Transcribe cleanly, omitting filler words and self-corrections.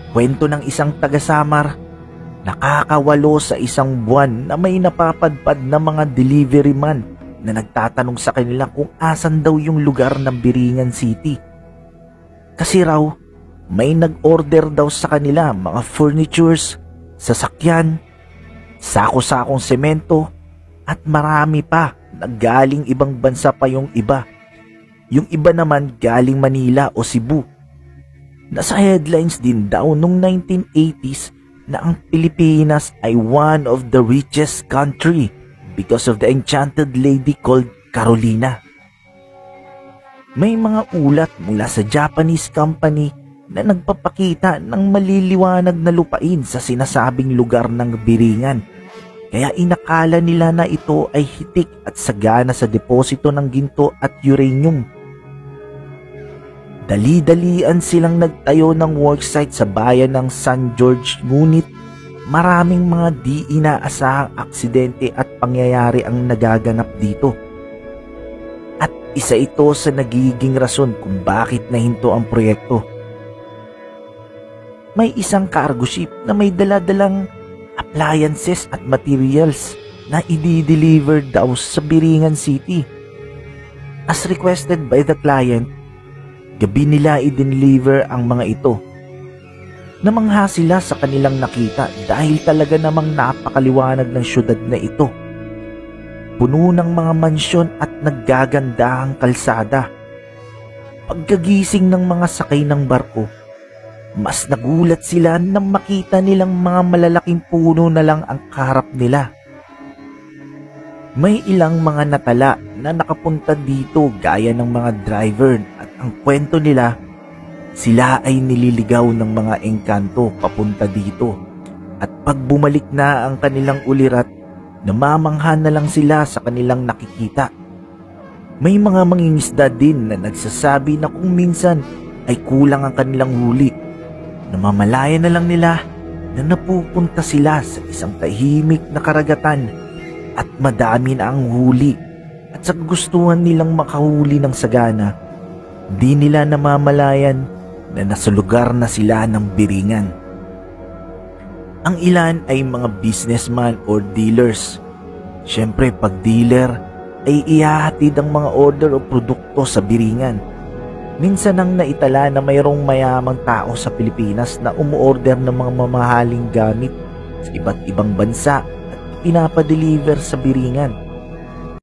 Kwento ng isang taga-Samar, nakakawalo sa isang buwan na may napapadpad na mga delivery man na nagtatanong sa kanila kung asan daw yung lugar ng Biringan City. Kasi raw, may nag-order daw sa kanila mga furnitures, sasakyan, sako-sakong semento, at marami pa na galing ibang bansa pa yung iba. Yung iba naman galing Manila o Cebu. Nasa headlines din daw nung 1980s na ang Pilipinas ay one of the richest country because of the enchanted lady called Carolina. May mga ulat mula sa Japanese company na nagpapakita ng maliliwanag na lupain sa sinasabing lugar ng Biringan. Kaya inakala nila na ito ay hitik at sagana sa deposito ng ginto at uranium. Dali-dalian silang nagtayo ng worksite sa bayan ng San George, ngunit maraming mga di inaasahang aksidente at pangyayari ang nagaganap dito. At isa ito sa nagiging rason kung bakit nahinto ang proyekto. May isang cargo ship na may dala-dalang appliances at materials na i-deliver daw sa Biringan City. As requested by the client, gabi nila i-deliver ang mga ito. Namangha sila sa kanilang nakita dahil talaga namang napakaliwanag ng syudad na ito. Puno ng mga mansyon at naggagandahang kalsada. Pagkagising ng mga sakay ng barko, mas nagulat sila nang makita nilang mga malalaking puno na lang ang kaharap nila. May ilang mga natala na nakapunta dito gaya ng mga driver at ang kwento nila, sila ay nililigaw ng mga engkanto papunta dito at pag bumalik na ang kanilang ulirat, namamangha na lang sila sa kanilang nakikita. May mga mangingisda din na nagsasabi na kung minsan ay kulang ang kanilang huli. Namamalaya na lang nila na napupunta sila sa isang tahimik na karagatan at madami na ang huli at sa gustuhan nilang makahuli ng sagana, di nila namamalayan na nasa lugar na sila ng Biringan. Ang ilan ay mga businessman or dealers. Siyempre pag dealer ay ihahatid ang mga order o produkto sa Biringan. Minsan nang naitala na mayroong mayamang tao sa Pilipinas na umuorder ng mga mamahaling gamit sa iba't ibang bansa at pinapadeliver sa Biringan.